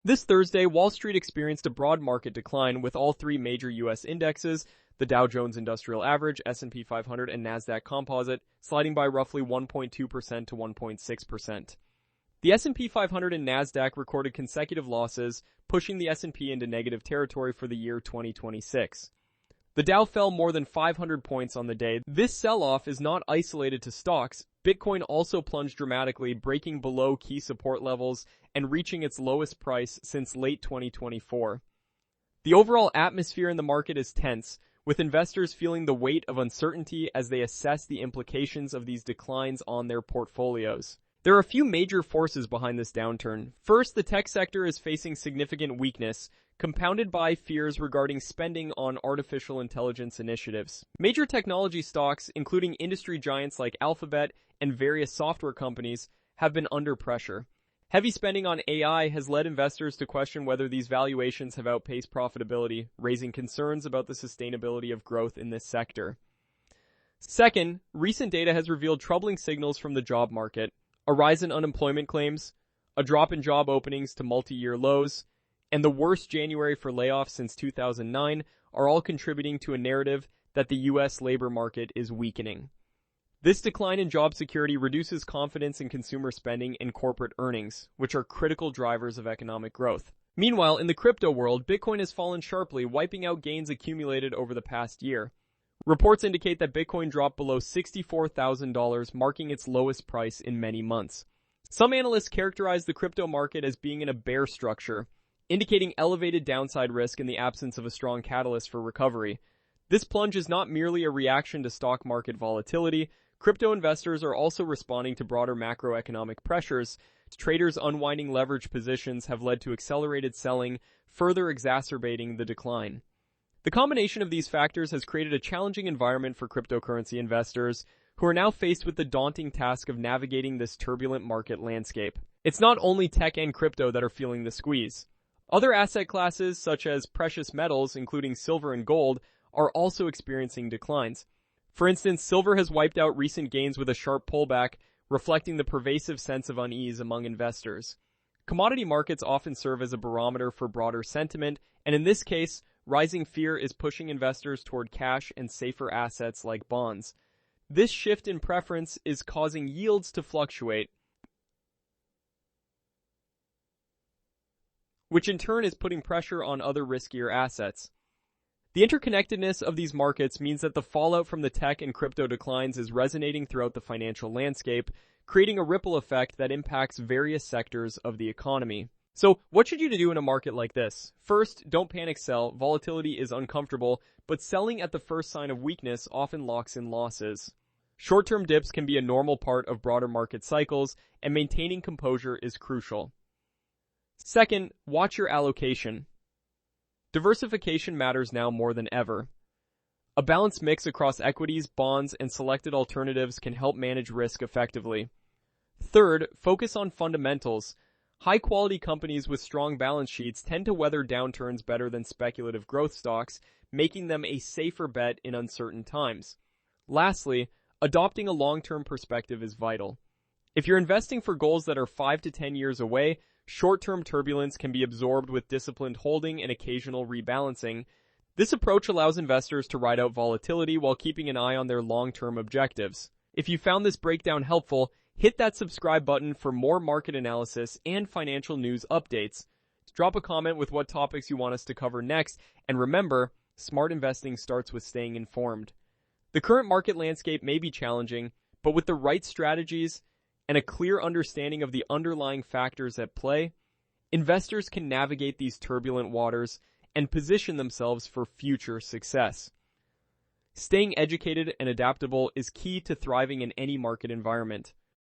This Thursday, Wall Street experienced a broad market decline with all three major U.S. indexes, the Dow Jones Industrial Average, S&P 500, and Nasdaq Composite, sliding by roughly 1.2% to 1.6%. The S&P 500 and Nasdaq recorded consecutive losses, pushing the S&P into negative territory for the year 2026. The Dow fell more than 500 points on the day. This sell-off is not isolated to stocks. Bitcoin also plunged dramatically, breaking below key support levels and reaching its lowest price since late 2024. The overall atmosphere in the market is tense, with investors feeling the weight of uncertainty as they assess the implications of these declines on their portfolios. There are a few major forces behind this downturn. First, the tech sector is facing significant weakness, compounded by fears regarding spending on artificial intelligence initiatives. Major technology stocks, including industry giants like Alphabet and various software companies, have been under pressure. Heavy spending on AI has led investors to question whether these valuations have outpaced profitability, raising concerns about the sustainability of growth in this sector. Second, recent data has revealed troubling signals from the job market. A rise in unemployment claims, a drop in job openings to multi-year lows, and the worst January for layoffs since 2009 are all contributing to a narrative that the U.S. labor market is weakening. This decline in job security reduces confidence in consumer spending and corporate earnings, which are critical drivers of economic growth. Meanwhile, in the crypto world, Bitcoin has fallen sharply, wiping out gains accumulated over the past year. Reports indicate that Bitcoin dropped below $64,000, marking its lowest price in many months. Some analysts characterize the crypto market as being in a bear structure, indicating elevated downside risk in the absence of a strong catalyst for recovery. This plunge is not merely a reaction to stock market volatility. Crypto investors are also responding to broader macroeconomic pressures. Traders unwinding leverage positions have led to accelerated selling, further exacerbating the decline. The combination of these factors has created a challenging environment for cryptocurrency investors, who are now faced with the daunting task of navigating this turbulent market landscape. It's not only tech and crypto that are feeling the squeeze. Other asset classes, such as precious metals, including silver and gold, are also experiencing declines. For instance, silver has wiped out recent gains with a sharp pullback, reflecting the pervasive sense of unease among investors. Commodity markets often serve as a barometer for broader sentiment, and in this case, rising fear is pushing investors toward cash and safer assets like bonds. This shift in preference is causing yields to fluctuate, which in turn is putting pressure on other riskier assets. The interconnectedness of these markets means that the fallout from the tech and crypto declines is resonating throughout the financial landscape, creating a ripple effect that impacts various sectors of the economy. So, what should you do in a market like this? First, don't panic sell. Volatility is uncomfortable, but selling at the first sign of weakness often locks in losses. Short-term dips can be a normal part of broader market cycles, and maintaining composure is crucial. Second, watch your allocation. Diversification matters now more than ever. A balanced mix across equities, bonds, and selected alternatives can help manage risk effectively. Third, focus on fundamentals. High-quality companies with strong balance sheets tend to weather downturns better than speculative growth stocks, making them a safer bet in uncertain times. Lastly, adopting a long-term perspective is vital. If you're investing for goals that are 5 to 10 years away, short-term turbulence can be absorbed with disciplined holding and occasional rebalancing. This approach allows investors to ride out volatility while keeping an eye on their long-term objectives. If you found this breakdown helpful, hit that subscribe button for more market analysis and financial news updates. Drop a comment with what topics you want us to cover next, and remember, smart investing starts with staying informed. The current market landscape may be challenging, but with the right strategies and a clear understanding of the underlying factors at play, investors can navigate these turbulent waters and position themselves for future success. Staying educated and adaptable is key to thriving in any market environment.